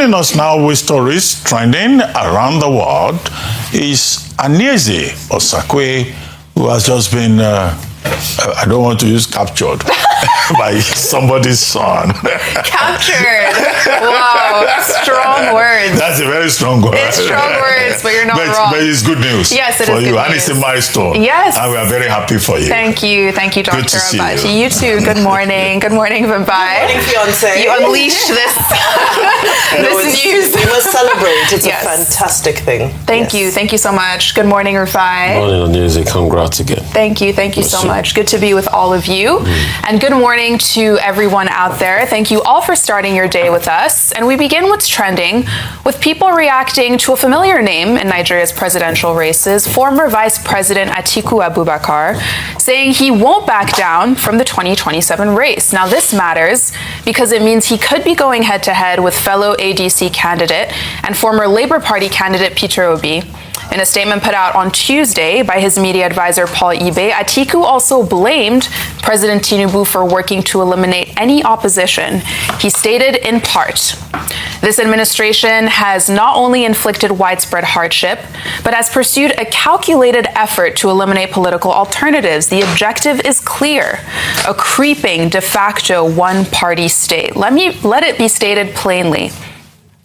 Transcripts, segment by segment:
Joining us now with stories trending around the world is Anieze Osakwe, who has just been, I don't want to use captured, by somebody's son. Captured. Wow, strong words. That's a very strong word. It's strong words, but you're not wrong. But it's good news. Yes, it for is you. good And news. it's a milestone. Yes. And we are very happy for you. Thank you, Dr. Good to see Abachi. you. You too. Good morning. Good morning, Vambai. Good morning, fiance. You unleashed this, this news. We must celebrate. It's Yes. a fantastic thing. Thank you. Thank you so much. Good morning, Rufai. Morning, Anieze. Congrats again. Thank you so much. Good to be with all of you. And good morning to everyone out there. Thank you all for starting your day with us. And we begin what's trending with people reacting to a familiar name in Nigeria's presidential races, former Vice President Atiku Abubakar, saying he won't back down from the 2027 race. Now, this matters because it means he could be going head-to-head with fellow ADC candidate and former Labour Party candidate Peter Obi. In a statement put out on Tuesday by his media advisor Paul Ibe, Atiku also blamed President Tinubu for working to eliminate any opposition. He stated in part, "This administration has not only inflicted widespread hardship, but has pursued a calculated effort to eliminate political alternatives. The objective is clear: a creeping de facto one-party state. Let it be stated plainly.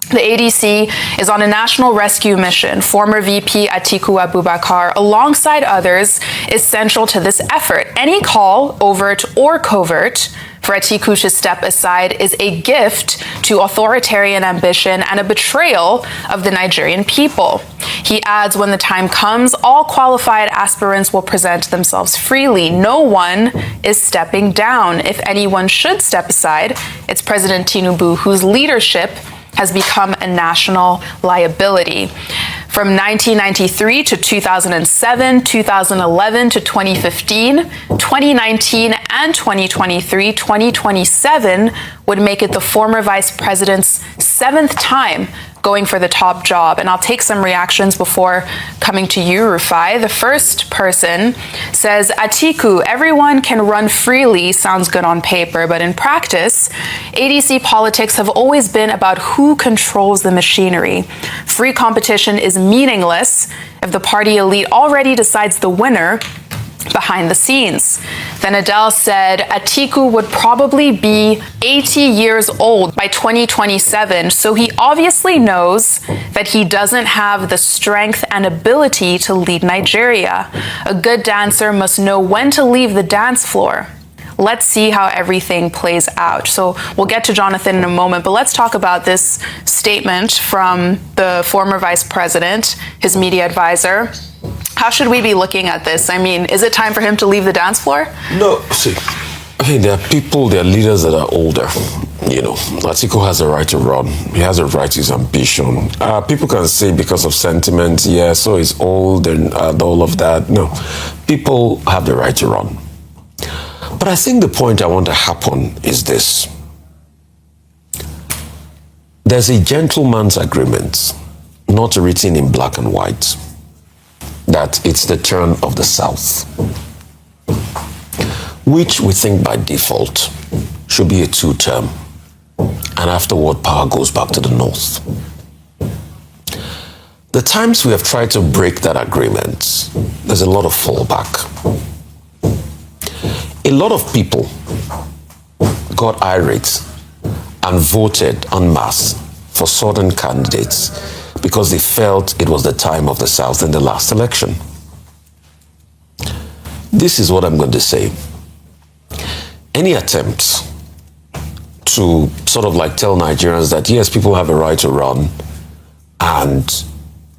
The ADC is on a national rescue mission. Former VP Atiku Abubakar, alongside others, is central to this effort. Any call, overt or covert, for Atiku to step aside is a gift to authoritarian ambition and a betrayal of the Nigerian people." He adds, "When the time comes, all qualified aspirants will present themselves freely. No one is stepping down. If anyone should step aside, it's President Tinubu, whose leadership has become a national liability." From 1993 to 2007, 2011 to 2015, 2019 and 2023, 2027 would make it the former vice president's 7th time going for the top job. And I'll take some reactions before coming to you, Rufai. The first person says, "Atiku, everyone can run freely, sounds good on paper, but in practice, ADC politics have always been about who controls the machinery. Free competition is meaningless if the party elite already decides the winner behind the scenes." Then Adele said Atiku would probably be 80 years old by 2027, so he obviously knows that he doesn't have the strength and ability to lead Nigeria. A good dancer must know when to leave the dance floor. Let's see how everything plays out. So we'll get to Jonathan in a moment, but let's talk about this statement from the former vice president, his media advisor. How should we be looking at this? I mean, is it time for him to leave the dance floor? No, see, I mean, there are people, there are leaders that are older. You know, Atiku has a right to run. He has a right to his ambition. People can say because of sentiment, yeah, so he's old and all of that. No, people have the right to run. But I think the point I want to happen is this. There's a gentleman's agreement, not written in black and white, that it's the turn of the South, which we think by default should be a 2-term, and afterward power goes back to the North. The times we have tried to break that agreement, there's a lot of fallback. A lot of people got irate and voted en masse for certain candidates because they felt it was the time of the South in the last election. This is what I'm going to say. Any attempts to sort of like tell Nigerians that, yes, people have a right to run and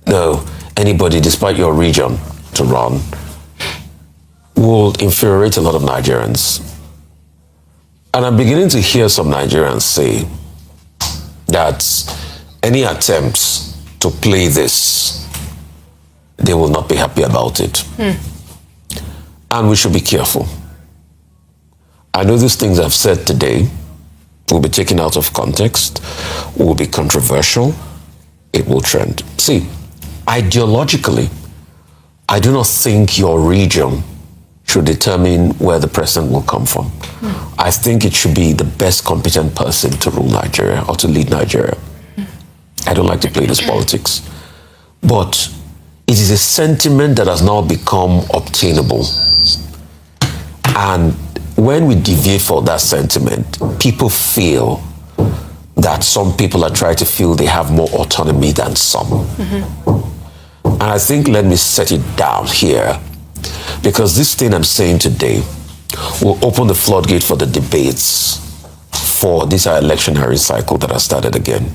no, anybody, despite your region, to run, will infuriate a lot of Nigerians. And I'm beginning to hear some Nigerians say that any attempts to play this, they will not be happy about it. And we should be careful. I know these things I've said today will be taken out of context, will be controversial, it will trend. See, ideologically, I do not think your region should determine where the president will come from. I think it should be the best competent person to rule Nigeria or to lead Nigeria. I don't like to play this politics. But it is a sentiment that has now become obtainable. And when we deviate for that sentiment, people feel that some people are trying to feel they have more autonomy than some. And I think, let me set it down here, because this thing I'm saying today will open the floodgate for the debates for this electionary cycle that has started again.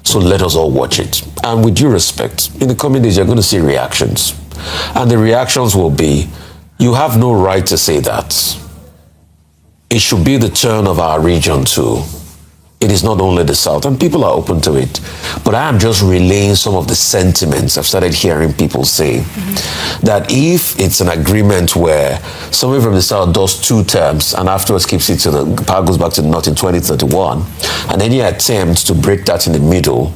So let us all watch it. And with due respect, in the coming days, you're going to see reactions. And the reactions will be, you have no right to say that. It should be the turn of our region too. It is not only the South, and people are open to it. But I am just relaying some of the sentiments I've started hearing people say. That if it's an agreement where somebody from the South does 2 terms and afterwards keeps it to the power goes back to the North in 2031, and any attempt to break that in the middle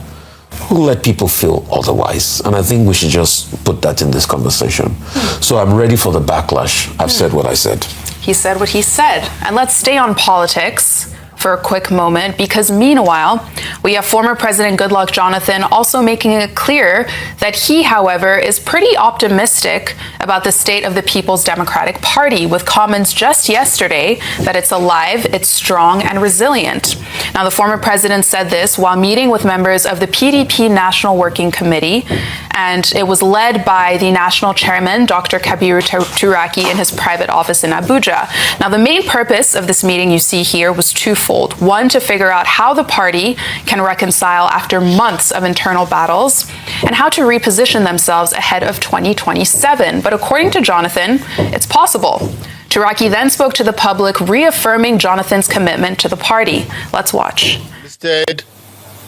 will let people feel otherwise. And I think we should just put that in this conversation. So I'm ready for the backlash. I've said what I said. He said what he said. And let's stay on politics for a quick moment, because meanwhile, we have former President Goodluck Jonathan also making it clear that he, however, is pretty optimistic about the state of the People's Democratic Party, with comments just yesterday that it's alive, it's strong, and resilient. Now, the former president said this while meeting with members of the PDP National Working Committee, and it was led by the national chairman, Dr. Kabiru Turaki, in his private office in Abuja. Now, the main purpose of this meeting you see here was twofold. One, to figure out how the party can reconcile after months of internal battles, and how to reposition themselves ahead of 2027. But according to Jonathan, it's possible. Turaki then spoke to the public, reaffirming Jonathan's commitment to the party. Let's watch. Instead,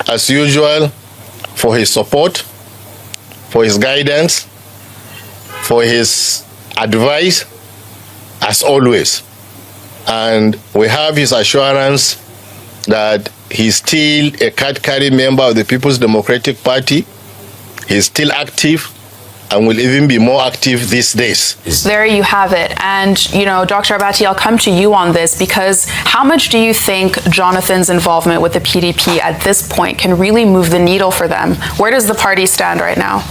as usual, for his support, for his guidance, for his advice, as always. And we have his assurance that he's still a card-carrying member of the People's Democratic Party. He's still active and will even be more active these days. There you have it. And, you know, Dr. Abati, I'll come to you on this, because how much do you think Jonathan's involvement with the PDP at this point can really move the needle for them? Where does the party stand right now?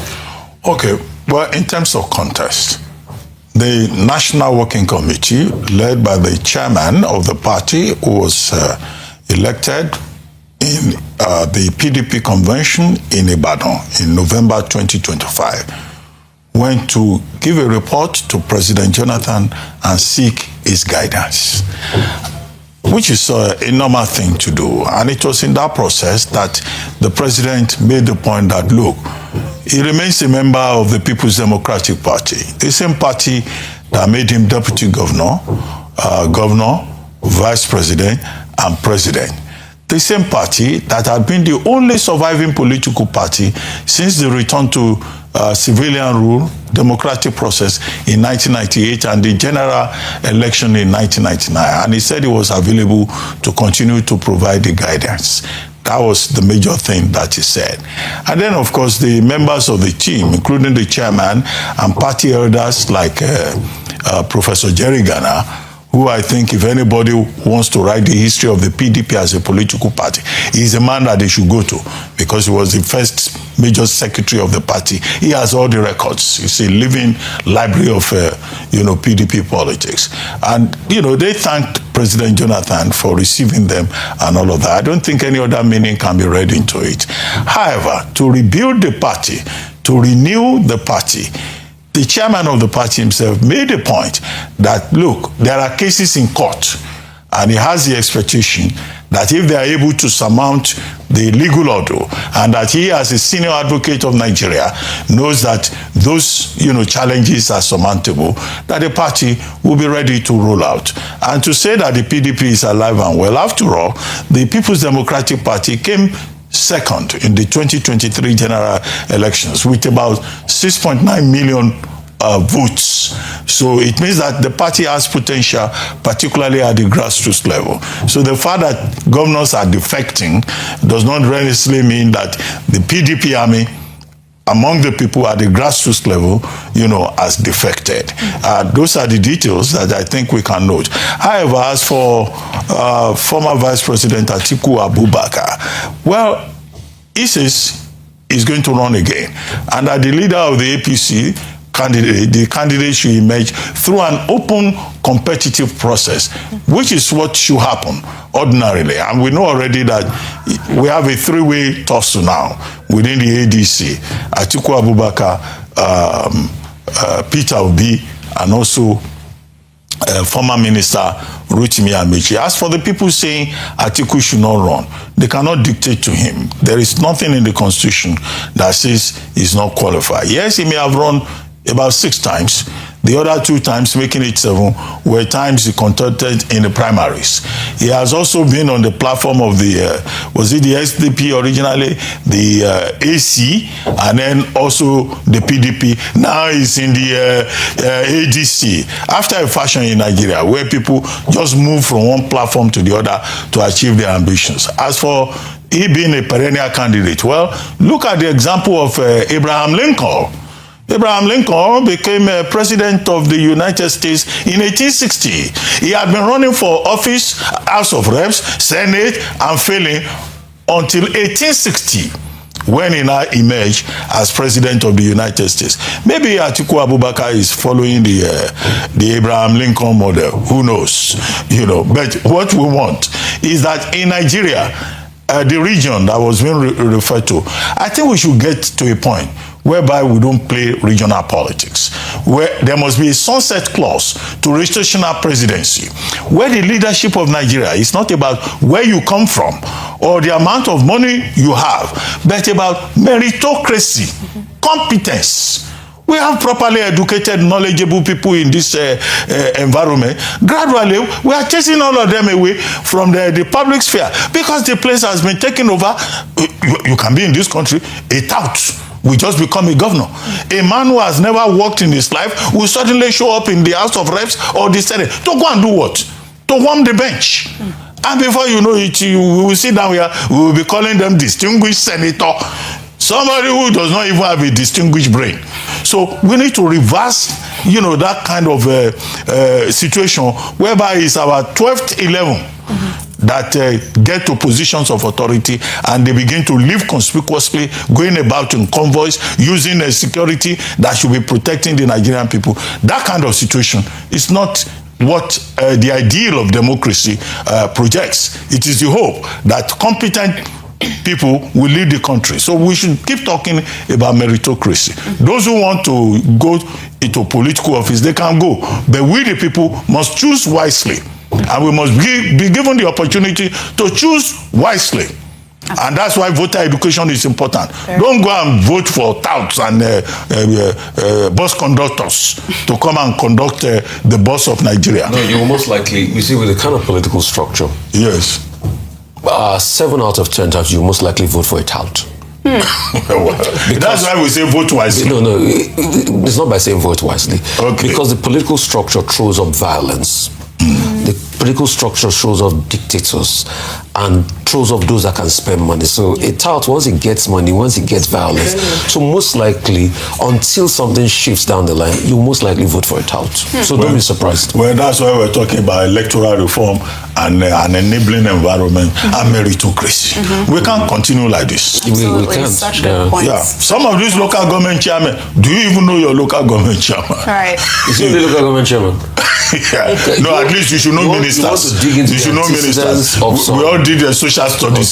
Okay, well, in terms of context, the National Working Committee, led by the chairman of the party, who was elected in the PDP convention in Ibadan in November 2025, went to give a report to President Jonathan and seek his guidance, which is a normal thing to do. And it was in that process that the president made the point that, look, he remains a member of the People's Democratic Party, the same party that made him deputy governor, vice president, and president. The same party that had been the only surviving political party since the return to civilian rule, democratic process in 1998 and the general election in 1999. And he said he was available to continue to provide the guidance. That was the major thing that he said. And then, of course, the members of the team, including the chairman and party elders like Professor Jerry Ghana, who I think if anybody wants to write the history of the PDP as a political party, he's a man that they should go to, because he was the first major secretary of the party. He has all the records. It's a living library of, PDP politics. And, they thanked President Jonathan for receiving them and all of that. I don't think any other meaning can be read into it. However, to rebuild the party, to renew the party, the chairman of the party himself made a point that, look, there are cases in court, and he has the expectation that if they are able to surmount the legal order, and that he, as a senior advocate of Nigeria, knows that those, challenges are surmountable, that the party will be ready to roll out. And to say that the PDP is alive and well, after all, the People's Democratic Party came second in the 2023 general elections with about 6.9 million votes. So it means that the party has potential, particularly at the grassroots level. So the fact that governors are defecting does not necessarily mean that the PDP army among the people at the grassroots level, has defected. Those are the details that I think we can note. However, as for former Vice President Atiku Abubakar, well, he says he's going to run again, and that the leader of the APC candidate, the candidate should emerge through an open, competitive process, which is what should happen ordinarily. And we know already that we have a three-way tussle now within the ADC: Atiku Abubakar, Peter Obi, and also former Minister Rotimi Amechi. As for the people saying Atiku should not run, they cannot dictate to him. There is nothing in the Constitution that says he's not qualified. Yes, he may have run about 6 times. The other 2 times, making it 7, were times he contested in the primaries. He has also been on the platform of the, was it the SDP originally, the AC, and then also the PDP. Now he's in the ADC. After a fashion in Nigeria, where people just move from one platform to the other to achieve their ambitions. As for he being a perennial candidate, well, look at the example of Abraham Lincoln. Abraham Lincoln became president of the United States in 1860. He had been running for office, House of Reps, Senate, and failing until 1860, when he now emerged as president of the United States. Maybe Atiku Abubakar is following the Abraham Lincoln model. Who knows? You know. But what we want is that in Nigeria, the region that was being referred to, I think we should get to a point whereby we don't play regional politics, where there must be a sunset clause to rotational presidency, where the leadership of Nigeria is not about where you come from or the amount of money you have, but about meritocracy, competence. We have properly educated, knowledgeable people in this environment. Gradually, we are chasing all of them away from the public sphere because the place has been taken over. You can be in this country, a tout will just become a governor. A man who has never worked in his life will suddenly show up in the House of Reps or the Senate to go and do what? To warm the bench. And before you know it, we will sit down here, we will be calling them distinguished senator. Somebody who does not even have a distinguished brain. So we need to reverse, you know, that kind of situation whereby it's our 12th 11 that get to positions of authority and they begin to live conspicuously, going about in convoys, using a security that should be protecting the Nigerian people. That kind of situation is not what the ideal of democracy projects. It is the hope that competent people will lead the country. So we should keep talking about meritocracy. Those who want to go into political office, they can go. But we, the people, must choose wisely. And we must be given the opportunity to choose wisely. And that's why voter education is important. Don't go and vote for touts and bus conductors to come and conduct the bus of Nigeria. No, you will most likely, you see, with the kind of political structure. Yes. 7 out of 10 times, you most likely vote for a tout. That's why we say vote wisely. No, it's not by saying vote wisely. Okay. Because the political structure throws up violence. The political structure shows off dictators and throws off those that can spend money. So a tout, once it gets money, once it gets violence, so most likely, until something shifts down the line, you most likely vote for a tout. So don't be surprised. Well, that's why we're talking about electoral reform and an enabling environment and meritocracy. We can't continue like this. Absolutely, we can't. Such good points. Yeah, some of these local government chairmen, do you even know your local government chairman? Right. Is he the local government chairman? Yeah. No, at least you should know ministers. You should know ministers. We all did the social studies.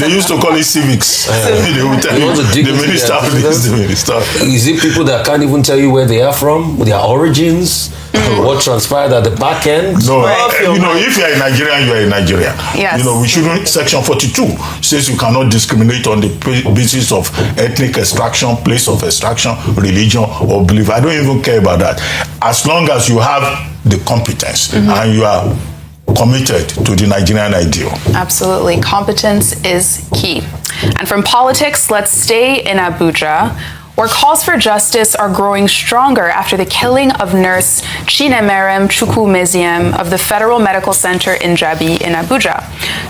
They used to call it civics. They would tell you the minister of this, the minister. Is it people that can't even tell you where they are from, their origins, what transpired at the back end? No, you know, if you're a Nigerian, you're a Nigerian. Yes. You know, we shouldn't. Section 42 says you cannot discriminate on the basis of ethnic extraction, place of extraction, religion, or belief. I don't even care about that. As long as you have the competence and you are committed to the Nigerian ideal. Absolutely. Competence is key. And from politics, let's stay in Abuja, where calls for justice are growing stronger after the killing of nurse Chinemerem Chukwumeziem of the Federal Medical Center in Jabi in Abuja.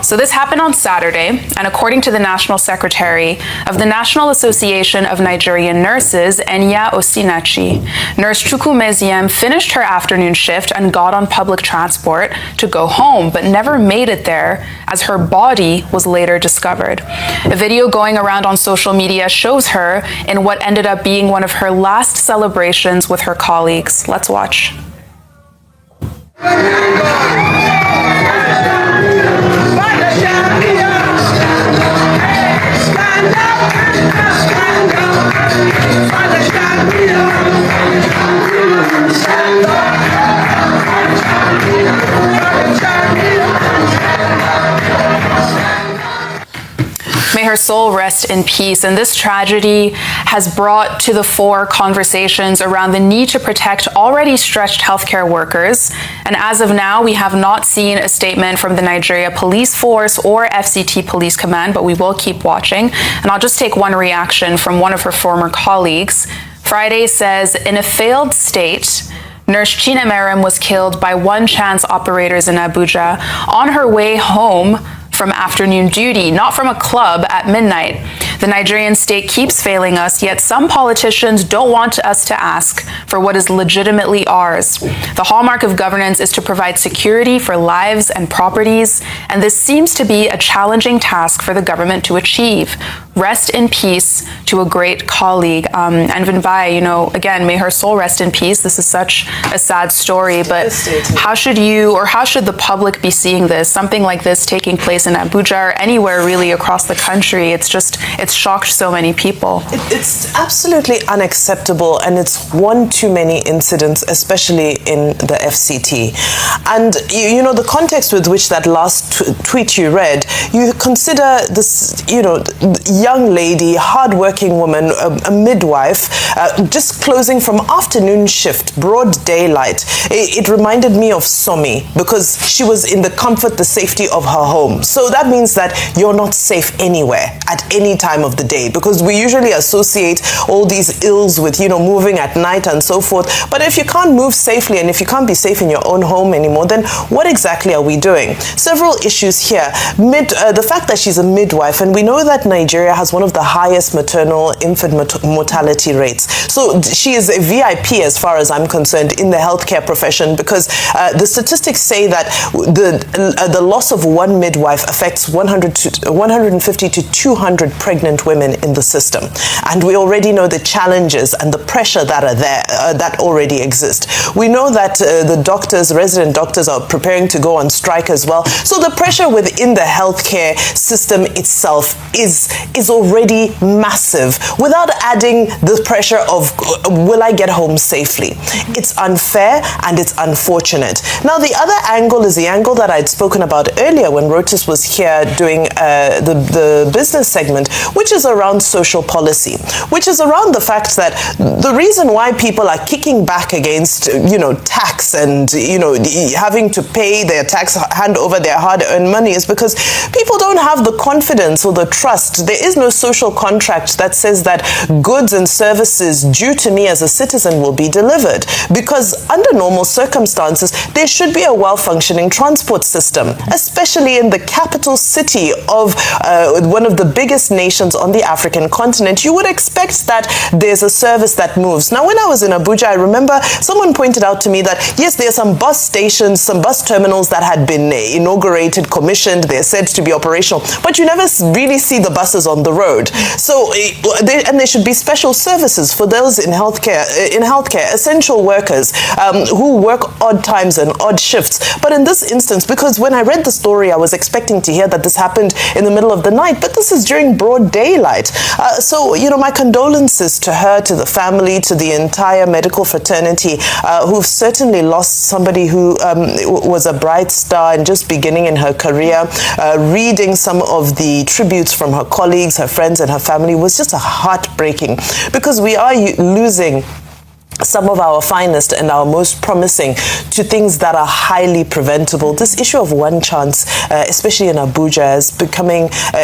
So this happened on Saturday, and according to the National Secretary of the National Association of Nigerian Nurses, Enya Osinachi, Nurse Chukwumeziem finished her afternoon shift and got on public transport to go home, but never made it there as her body was later discovered. A video going around on social media shows her in what ended up being one of her last celebrations with her colleagues. Let's watch. May her soul rest in peace. And this tragedy has brought to the fore conversations around the need to protect already stretched healthcare workers. And as of now, we have not seen a statement from the Nigeria Police Force or FCT Police Command, but we will keep watching. And I'll just take one reaction from one of her former colleagues. Friday says, in a failed state, Nurse Chinemerem was killed by one chance operators in Abuja on her way home from afternoon duty, not from a club at midnight. The Nigerian state keeps failing us, yet some politicians don't want us to ask for what is legitimately ours. The hallmark of governance is to provide security for lives and properties, and this seems to be a challenging task for the government to achieve. Rest in peace to a great colleague. And Vinbai, again, may her soul rest in peace. This is such a sad story, but how should the public be seeing this? Something like this taking place in Abuja or anywhere really across the country. It's shocked so many people. It's absolutely unacceptable, and it's one too many incidents, especially in the FCT. And the context with which that last tweet you read, you consider this, young lady, hardworking woman, a midwife, just closing from afternoon shift, broad daylight. It reminded me of Somi because she was in the comfort, the safety of her home. So that means that you're not safe anywhere at any time of the day, because we usually associate all these ills with, moving at night and so forth. But if you can't move safely and if you can't be safe in your own home anymore, then what exactly are we doing? Several issues here. The fact that she's a midwife, and we know that Nigeria has one of the highest maternal infant mortality rates. So she is a VIP as far as I'm concerned in the healthcare profession, because the statistics say that the loss of one midwife affects 150 to 200 pregnant women in the system. And we already know the challenges and the pressure that are there, that already exist. We know that the resident doctors are preparing to go on strike as well. So the pressure within the healthcare system itself is already massive, without adding the pressure of, will I get home safely? It's unfair and it's unfortunate. Now, the other angle is the angle that I'd spoken about earlier when Rotis was here doing the business segment, which is around social policy, which is around the fact that the reason why people are kicking back against, tax and, having to pay their tax, hand over their hard-earned money, is because people don't have the confidence or the trust. There is no social contract that says that goods and services due to me as a citizen will be delivered. Because under normal circumstances, there should be a well-functioning transport system, especially in the capital city of one of the biggest nations on the African continent. You would expect that there's a service that moves. Now, when I was in Abuja, I remember someone pointed out to me that, yes, there are some bus stations, some bus terminals that had been inaugurated, commissioned, they're said to be operational, but you never really see the buses on the road. So, there should be special services for those in healthcare, essential workers who work odd times and odd shifts. But in this instance, because when I read the story, I was expecting to hear that this happened in the middle of the night, but this is during broad daylight. So, my condolences to her, to the family, to the entire medical fraternity who've certainly lost somebody who was a bright star and just beginning in her career. Reading some of the tributes from her colleagues, her friends, and her family was just heartbreaking, because we are losing some of our finest and our most promising to things that are highly preventable. This issue of one chance, especially in Abuja,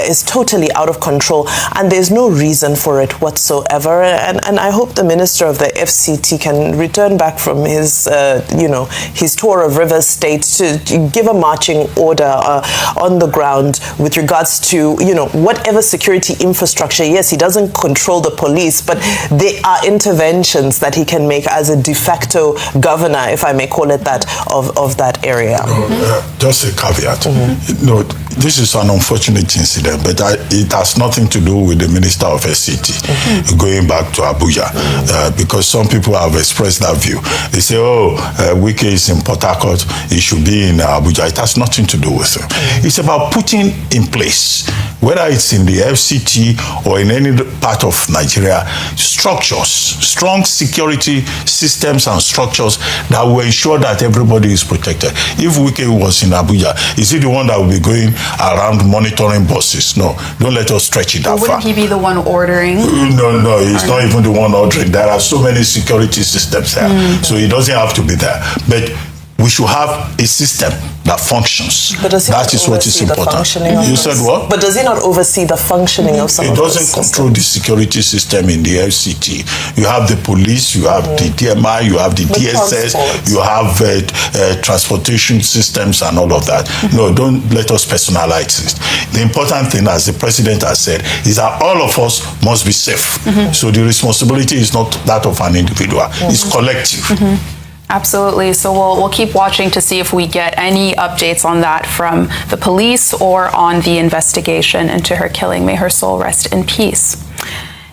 is totally out of control, and there's no reason for it whatsoever. And I hope the Minister of the FCT can return back from his, his tour of Rivers State to give a marching order on the ground with regards to, whatever security infrastructure. Yes, he doesn't control the police, but there are interventions that he can make as a de facto governor, if I may call it that, of that area. Just a caveat. No, this is an unfortunate incident, but it has nothing to do with the Minister of FCT going back to Abuja, because some people have expressed that view. They say, Wike is in Port Harcourt, he should be in Abuja. It has nothing to do with it. It's about putting in place, whether it's in the FCT or in any part of Nigeria, structures, strong security systems and structures that will ensure that everybody is protected. If Wike was in Abuja, is he the one that will be going around monitoring buses? No, don't let us stretch it that far. Wouldn't he be the one ordering? No, he's not even the one ordering. There are so many security systems there, so he doesn't have to be there. But we should have a system that functions. That is what is important. You said what? But does he not oversee the functioning of some of those systems? It doesn't control the security system in the FCT. You have the police, you have the DMI, you have the DSS, you have transportation systems and all of that. No, don't let us personalize it. The important thing, as the president has said, is that all of us must be safe. So the responsibility is not that of an individual, it's collective. Absolutely. So we'll keep watching to see if we get any updates on that from the police or on the investigation into her killing. May her soul rest in peace.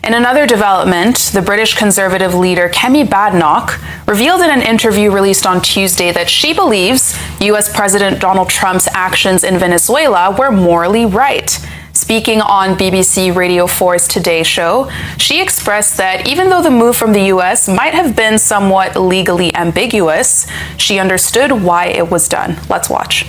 In another development, the British Conservative leader Kemi Badenoch revealed in an interview released on Tuesday that she believes U.S. President Donald Trump's actions in Venezuela were morally right. Speaking on BBC Radio 4's Today Show, she expressed that even though the move from the U.S. might have been somewhat legally ambiguous, she understood why it was done. Let's watch.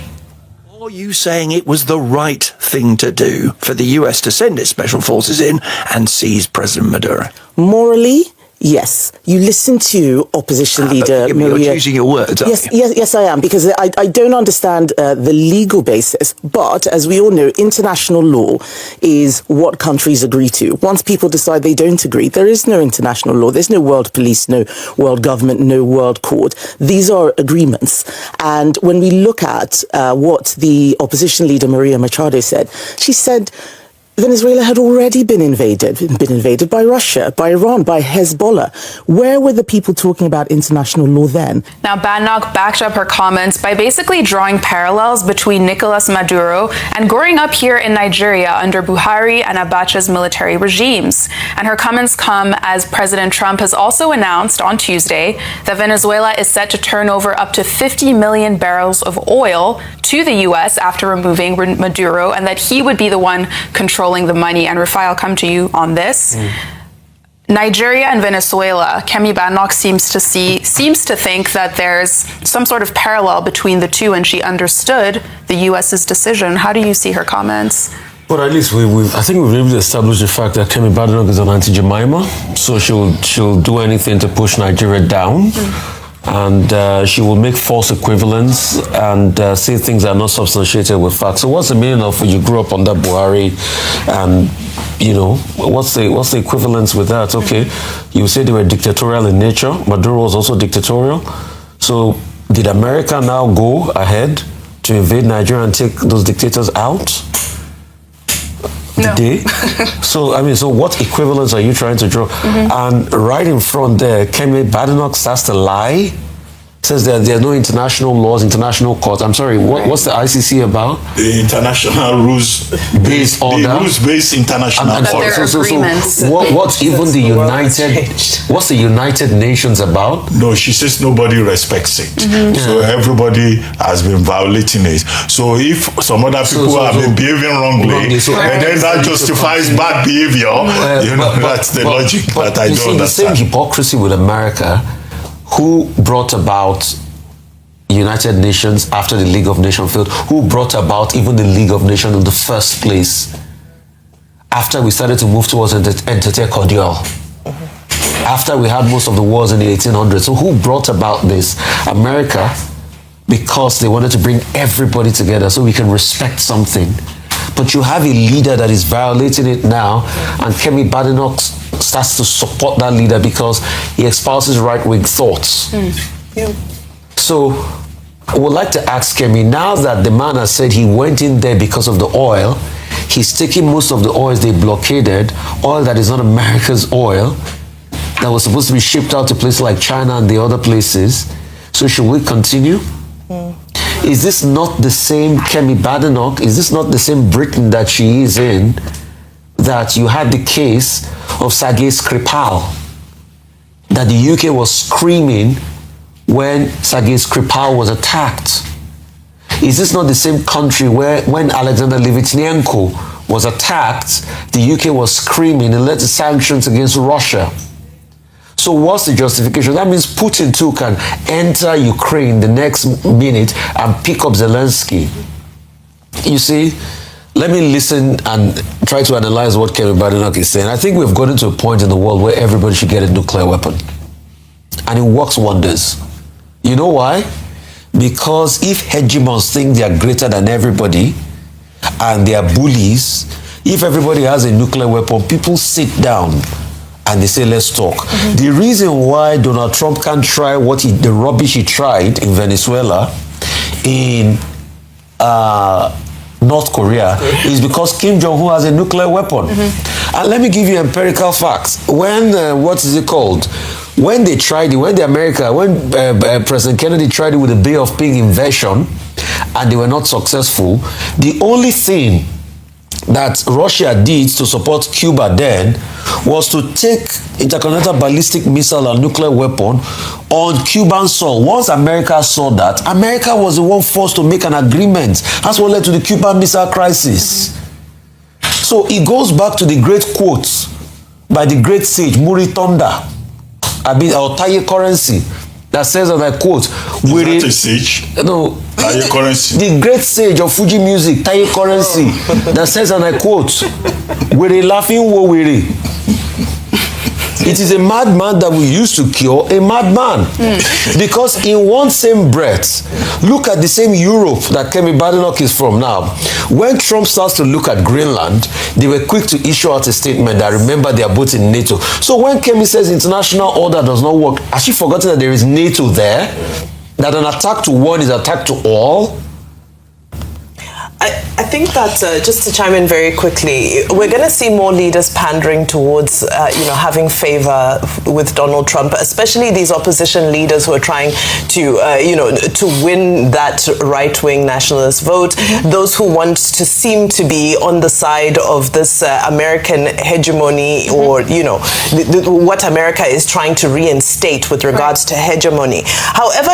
Are you saying it was the right thing to do for the U.S. to send its special forces in and seize President Maduro? Morally, yes. You listen to opposition leader Mairo. You're choosing your words, aren't you? Yes, I am, because I don't understand the legal basis. But as we all know, international law is what countries agree to. Once people decide they don't agree, there is no international law. There's no world police, no world government, no world court. These are agreements. And when we look at what the opposition leader Maria Machado said, she said Venezuela had already been invaded by Russia, by Iran, by Hezbollah. Where were the people talking about international law then? Now, Badenoch backed up her comments by basically drawing parallels between Nicolas Maduro and growing up here in Nigeria under Buhari and Abacha's military regimes. And her comments come as President Trump has also announced on Tuesday that Venezuela is set to turn over up to 50 million barrels of oil to the U.S. after removing Maduro, and that he would be the one controlling the money. And Rufai, I'll come to you on this. Nigeria and Venezuela, Kemi Badenoch seems to think that there's some sort of parallel between the two, and she understood the U.S.'s decision. How do you see her comments? Well, at least I think we've really established the fact that Kemi Badenoch is an anti-Jemima, so she'll do anything to push Nigeria down. And she will make false equivalents and say things that are not substantiated with facts. So what's the meaning of you grew up under Buhari, and what's the equivalence with that? Okay, you say they were dictatorial in nature. Maduro was also dictatorial. So did America now go ahead to invade Nigeria and take those dictators out? No. So what equivalence are you trying to draw? And right in front there, Kemi Badenoch starts to lie, says that there are no international laws, international courts. I'm sorry, what's the ICC about? The international rules-based order. The rules-based international order. What's even what's the United Nations about? No, she says nobody respects it. So everybody has been violating it. So if some other people have been behaving wrongly, and then that justifies bad behavior, that's the logic that I don't understand. The same hypocrisy with America, who brought about United Nations after the League of Nations failed? Who brought about even the League of Nations in the first place after we started to move towards entité cordiale? after we had most of the wars in the 1800s. So who brought about this? America, because they wanted to bring everybody together so we can respect something. But you have a leader that is violating it now, and Kemi Badenoch starts to support that leader because he espouses right-wing thoughts. Yeah. So I would like to ask Kemi, now that the man has said he went in there because of the oil, he's taking most of the oils they blockaded, oil that is not America's oil, that was supposed to be shipped out to places like China and the other places. So should we continue? Is this not the same Kemi Badenoch? Is this not the same Britain that she is in, that you had the case of Sergei Skripal, that the UK was screaming when Sergei Skripal was attacked? Is this not the same country where when Alexander Litvinenko was attacked, the UK was screaming and led to sanctions against Russia? So what's the justification? That means Putin too can enter Ukraine the next minute and pick up Zelensky. You see, let me listen and try to analyze what Kemi Badenoch is saying. I think we've gotten to a point in the world where everybody should get a nuclear weapon. And it works wonders. You know why? Because if hegemons think they are greater than everybody and they are bullies, if everybody has a nuclear weapon, people sit down and they say, let's talk. The reason why Donald Trump can't try the rubbish he tried in Venezuela, in North Korea, is because Kim Jong-un has a nuclear weapon. And let me give you empirical facts. When, when they tried it, when President Kennedy tried it with the Bay of Pig invasion, and they were not successful, the only thing that Russia did to support Cuba then was to take intercontinental ballistic missile and nuclear weapon on Cuban soil. Once America saw that, America was the one forced to make an agreement. That's what led to the Cuban Missile Crisis. So it goes back to the great quotes by the great sage Muri Tonda, or Taye Currency, that says, and I quote, is that a sage? No, Taye Currency. the great sage of Fuji music, Taye Currency, that says, and I quote, "Were laughing wo were." It is a madman that we used to cure a madman. Because in one same breath, look at the same Europe that Kemi Badenoch is from now. When Trump starts to look at Greenland, they were quick to issue out a statement that, remember, they are both in NATO. So when Kemi says international order does not work, has she forgotten that there is NATO there? That an attack to one is an attack to all? I think that, just to chime in very quickly, we're going to see more leaders pandering towards, having favor with Donald Trump, especially these opposition leaders who are trying to, to win that right-wing nationalist vote. Those who want to seem to be on the side of this American hegemony, or, what America is trying to reinstate with regards to hegemony. However,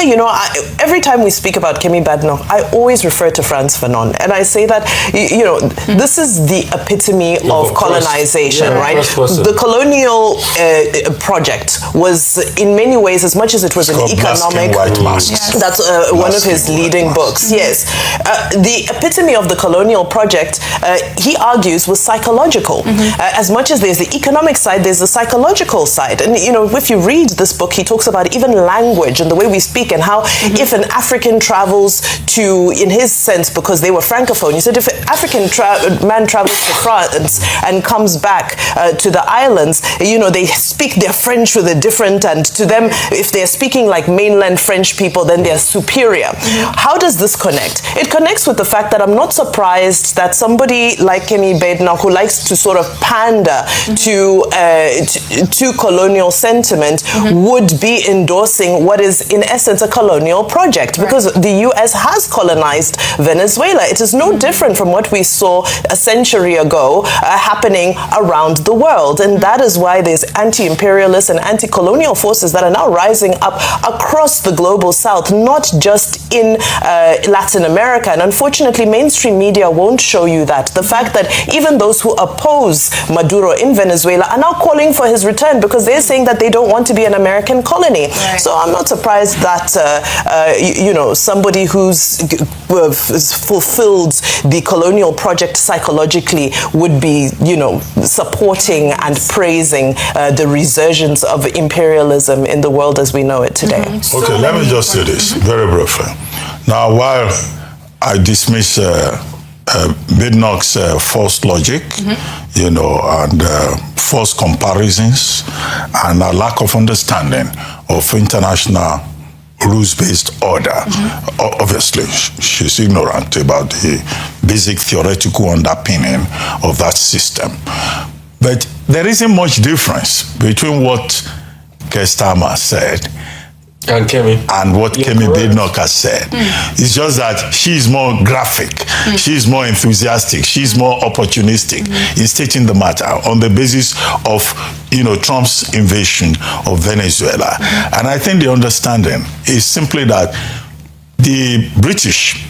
every time we speak about Kemi Badenoch, I always refer to Frantz Fanon, and I say that, this is the epitome of colonization, right? The colonial project was, in many ways, as much as it was an economic... That's one of his leading books, yes. The epitome of the colonial project, he argues, was psychological. As much as there's the economic side, there's the psychological side. And, if you read this book, he talks about even language and the way we speak, and how if an African travels to, in his sense, because they were Francophone, he said if an African man travels to France and comes back to the islands, they speak their French with a different, and to them, if they're speaking like mainland French people, then they're superior. How does this connect? It connects with the fact that I'm not surprised that somebody like Kemi Badenoch, who likes to sort of pander to colonial sentiment, would be endorsing what is in essence a colonial project, because the US has colonized Venezuela. It is no different from what we saw a century ago happening around the world. And that is why there's anti-imperialist and anti-colonial forces that are now rising up across the global south, not just in Latin America. And unfortunately, mainstream media won't show you that. The fact that even those who oppose Maduro in Venezuela are now calling for his return because they're saying that they don't want to be an American colony. So I'm not surprised that, somebody who's fulfilled builds the colonial project psychologically would be, supporting and praising the resurgence of imperialism in the world as we know it today. Okay, let me just say this very briefly. Now, while I dismiss Badenoch's false logic, and false comparisons, and a lack of understanding of international rules-based order. Obviously, she's ignorant about the basic theoretical underpinning of that system. But there isn't much difference between what Kestama said and what Kemi Badenoch has said. It's just that she's more graphic, she's more enthusiastic, she's more opportunistic in stating the matter on the basis of Trump's invasion of Venezuela. And I think the understanding is simply that the British,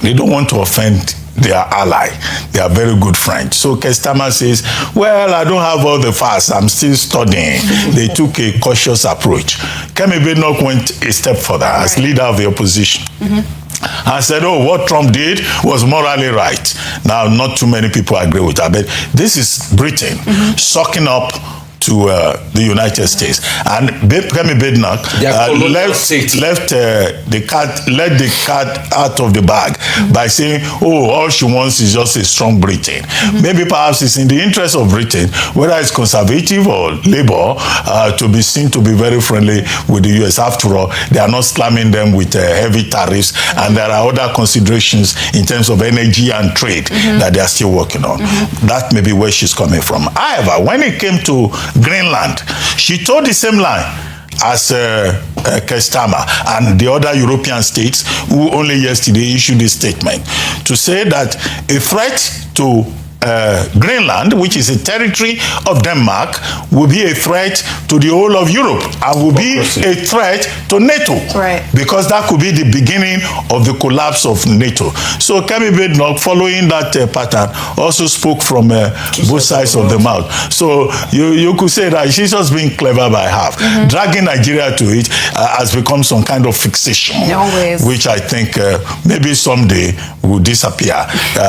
they don't want to offend their ally. They are very good friends. So Kestama says, well, I don't have all the facts. I'm still studying. They took a cautious approach. Kemi Badenoch went a step further as leader of the opposition. I said, what Trump did was morally right. Now, not too many people agree with that, but this is Britain sucking up to the United States, and Kemi Badenoch let the cat out of the bag by saying, all she wants is just a strong Britain. Maybe perhaps it's in the interest of Britain, whether it's conservative or Labour, to be seen to be very friendly with the US. After all, they are not slamming them with heavy tariffs, and there are other considerations in terms of energy and trade that they are still working on. That may be where she's coming from. However, when it came to Greenland, she told the same line as Kestama and the other European states who only yesterday issued a statement to say that a threat to Greenland, which is a territory of Denmark, will be a threat to the whole of Europe and will be a threat to NATO. Right. Because that could be the beginning of the collapse of NATO. So Kemi Badenoch, following that pattern, also spoke from both sides of the mouth. So you could say that she's just being clever by half. Dragging Nigeria to it has become some kind of fixation, which I think maybe someday will disappear.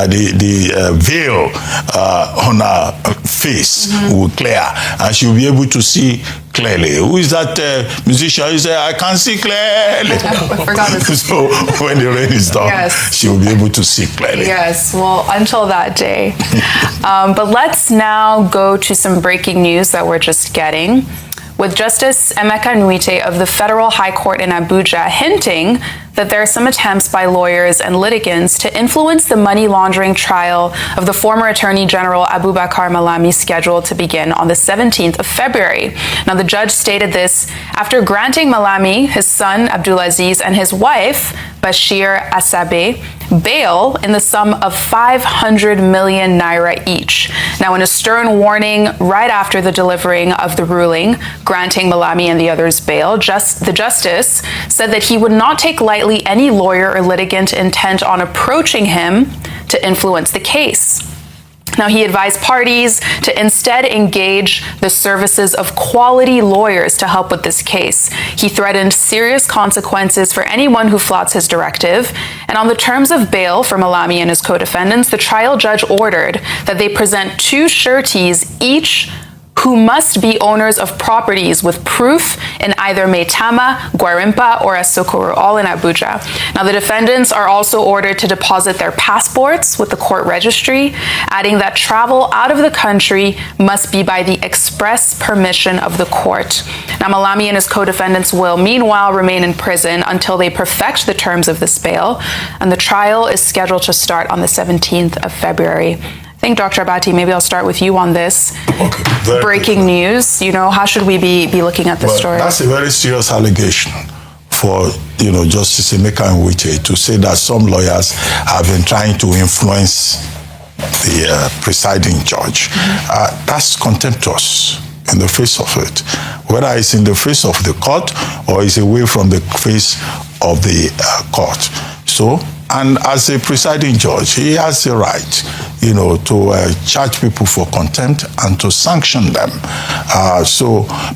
The veil on her face will clear, and she'll be able to see clearly. Who is that musician? You say, I can't see clearly. I forgot this. So when the rain is done, she'll be able to see clearly. Yes, well, until that day. But let's now go to some breaking news that we're just getting. With Justice Emeka Nwite of the Federal High Court in Abuja hinting that there are some attempts by lawyers and litigants to influence the money laundering trial of the former Attorney General Abubakar Malami scheduled to begin on the 17th of February. Now, the judge stated this after granting Malami, his son Abdulaziz, and his wife Bashir Asabe bail in the sum of 500 million naira each. Now, in a stern warning right after the delivering of the ruling granting Malami and the others bail, the justice said that he would not take lightly any lawyer or litigant intent on approaching him to influence the case. Now, he advised parties to instead engage the services of quality lawyers to help with this case. He threatened serious consequences for anyone who flouts his directive. And on the terms of bail for Malami and his co-defendants, the trial judge ordered that they present 2 sureties each who must be owners of properties with proof in either Maitama, Gwarimpa, or Asokoro, all in Abuja. Now, the defendants are also ordered to deposit their passports with the court registry, adding that travel out of the country must be by the express permission of the court. Now, Malami and his co-defendants will meanwhile remain in prison until they perfect the terms of this bail, and the trial is scheduled to start on the 17th of February. I think, Dr. Abati, maybe I'll start with you on this. Okay, breaking news. How should we be looking at this story? That's a very serious allegation for, Justice Emeka Nwite to say that some lawyers have been trying to influence the presiding judge. That's contemptuous in the face of it. Whether it's in the face of the court or it's away from the face of the court. So, and as a presiding judge, he has the right, to charge people for contempt and to sanction them.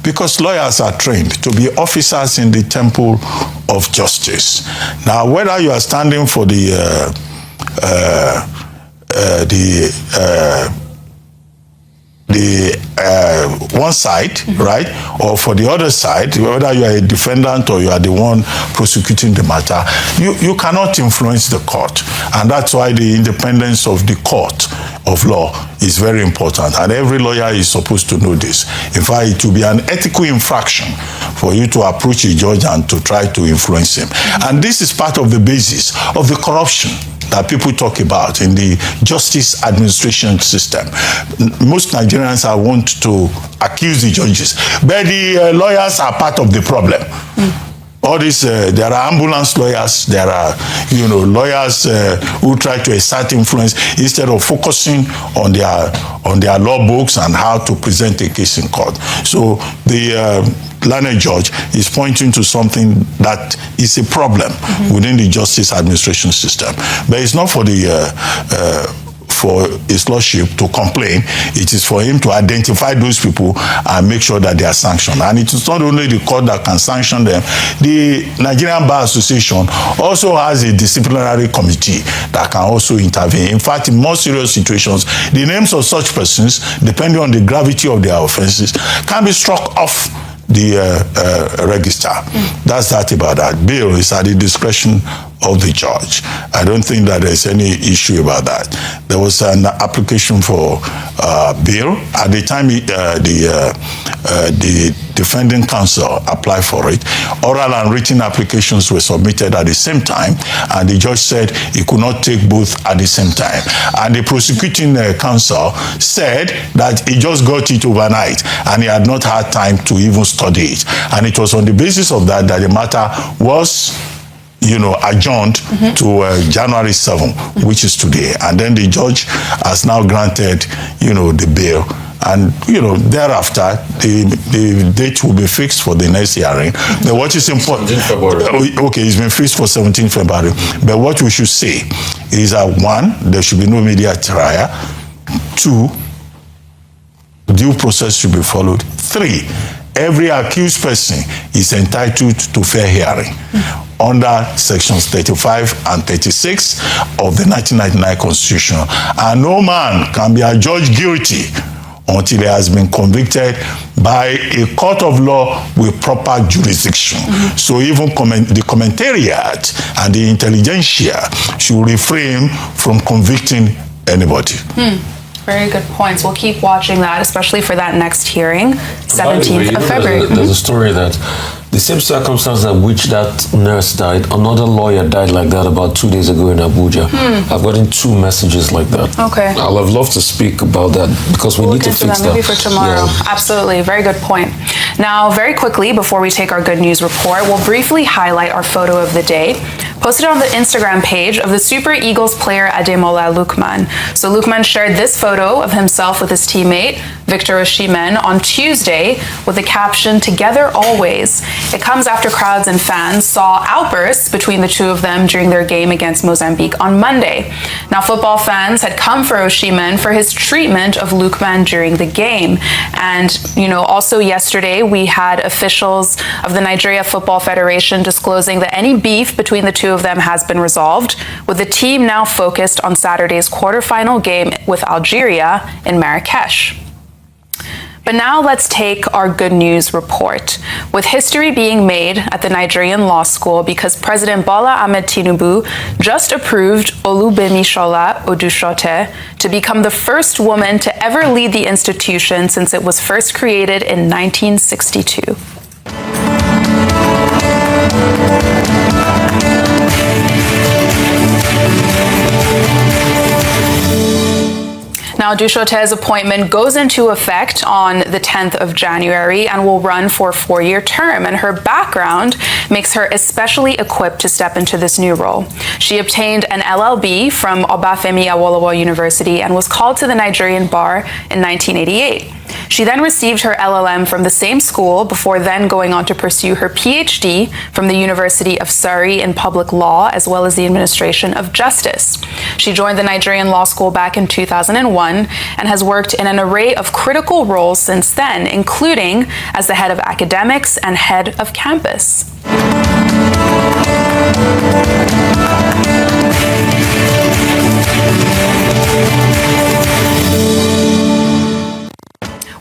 Because lawyers are trained to be officers in the temple of justice. Now, whether you are standing for the one side, right, or for the other side, whether you are a defendant or you are the one prosecuting the matter, you cannot influence the court. And that's why the independence of the court of law is very important. And every lawyer is supposed to know this. In fact, it will be an ethical infraction for you to approach a judge and to try to influence him. And this is part of the basis of the corruption that people talk about in the justice administration system. Most Nigerians are wont to accuse the judges, but the lawyers are part of the problem. All this, there are ambulance lawyers, there are, lawyers who try to exert influence instead of focusing on their law books and how to present a case in court. So the learned judge is pointing to something that is a problem within the justice administration system. But it's not for for his lordship to complain. It is for him to identify those people and make sure that they are sanctioned. And it is not only the court that can sanction them. The Nigerian Bar Association also has a disciplinary committee that can also intervene. In fact, in more serious situations, the names of such persons, depending on the gravity of their offenses, can be struck off the register. That's that about that. Bail is at the discretion of the judge. I don't think that there's any issue about that. There was an application for bail. At the time the defending counsel applied for it, oral and written applications were submitted at the same time, and the judge said he could not take both at the same time. And the prosecuting counsel said that he just got it overnight and he had not had time to even study it. And it was on the basis of that the matter was adjourned to January 7, which is today. And then the judge has now granted, the bail. And, thereafter, the date will be fixed for the next hearing. But what is important... Okay, it's been fixed for 17 February. But what we should say is that, 1, there should be no media trial. 2, due process should be followed. 3, every accused person is entitled to fair hearing under sections 35 and 36 of the 1999 Constitution. And no man can be adjudged guilty until he has been convicted by a court of law with proper jurisdiction. So even the commentariat and the intelligentsia should refrain from convicting anybody. Very good points. We'll keep watching that, especially for that next hearing, 17th of February. There's a story that the same circumstance at which that nurse died, another lawyer died like that about 2 days ago in Abuja. I've gotten 2 messages like that. Okay. I'll have loved to speak about that because we need to fix that. Maybe for tomorrow. Yeah. Absolutely. Very good point. Now, very quickly, before we take our good news report, we'll briefly highlight our photo of the day, posted on the Instagram page of the Super Eagles player Ademola Lookman. So Lookman shared this photo of himself with his teammate, Victor Osimhen, on Tuesday with the caption, "Together Always." It comes after crowds and fans saw outbursts between the two of them during their game against Mozambique on Monday. Now, football fans had come for Osimhen for his treatment of Lookman during the game. And, also yesterday, we had officials of the Nigeria Football Federation disclosing that any beef between the two of them has been resolved, with the team now focused on Saturday's quarterfinal game with Algeria in Marrakesh. But now let's take our good news report. With history being made at the Nigerian law school because President Bola Ahmed Tinubu just approved Olubemisola Odushote to become the first woman to ever lead the institution since it was first created in 1962. Now, Odushote's appointment goes into effect on the 10th of January and will run for a 4-year term, and her background makes her especially equipped to step into this new role. She obtained an LLB from Obafemi Awolowo University and was called to the Nigerian bar in 1988. She then received her LLM from the same school before then going on to pursue her PhD from the University of Surrey in public law as well as the administration of justice. She joined the Nigerian law school back in 2001 and has worked in an array of critical roles since then, including as the head of academics and head of campus.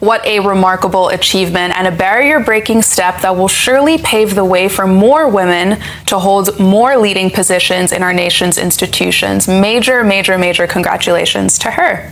What a remarkable achievement and a barrier-breaking step that will surely pave the way for more women to hold more leading positions in our nation's institutions. Major, major, major congratulations to her.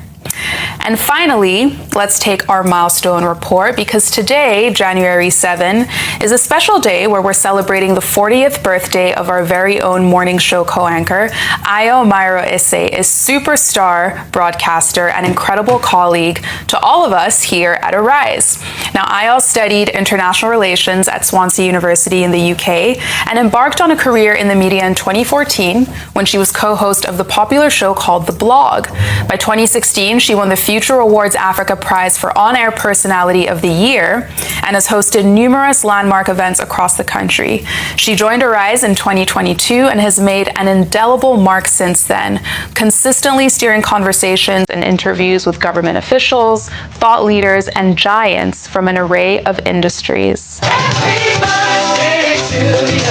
And finally, let's take our milestone report, because today, January 7, is a special day where we're celebrating the 40th birthday of our very own morning show co-anchor. Mairo is a superstar broadcaster and incredible colleague to all of us here at Arise. Now, Ayo studied international relations at Swansea University in the UK and embarked on a career in the media in 2014 when she was co-host of the popular show called The Blog. By 2016, she won the Future Awards Africa Prize for On-Air Personality of the Year and has hosted numerous landmark events across the country. She joined Arise in 2022 and has made an indelible mark since then, consistently steering conversations and interviews with government officials, thought leaders, and giants from an array of industries. Happy birthday to you.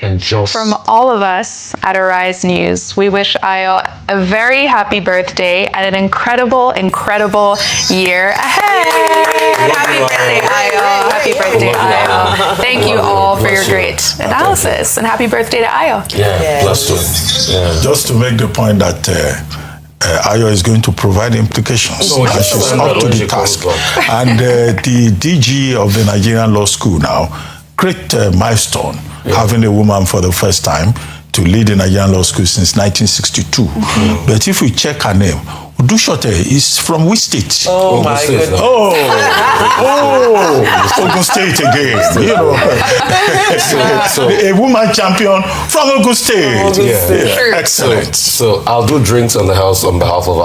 And just from all of us at Arise News, we wish Ayo a very happy birthday and an incredible, incredible year ahead. Happy birthday, Ayo. Happy birthday, Ayo. Thank you all for your great analysis, and happy birthday to Ayo. yeah, bless you. Yeah. Just to make the point that Ayo is going to provide implications. Oh, and she's up to the task. And the DG of the Nigerian Law School now, great milestone, having a woman for the first time to lead the Nigerian Law School since 1962. Mm-hmm. But if we check her name, Udushote is from which state? Oh my goodness. Ogun State again. You know, so a woman champion from Ogun State. Yeah. Excellent. So I'll do drinks on the house on behalf of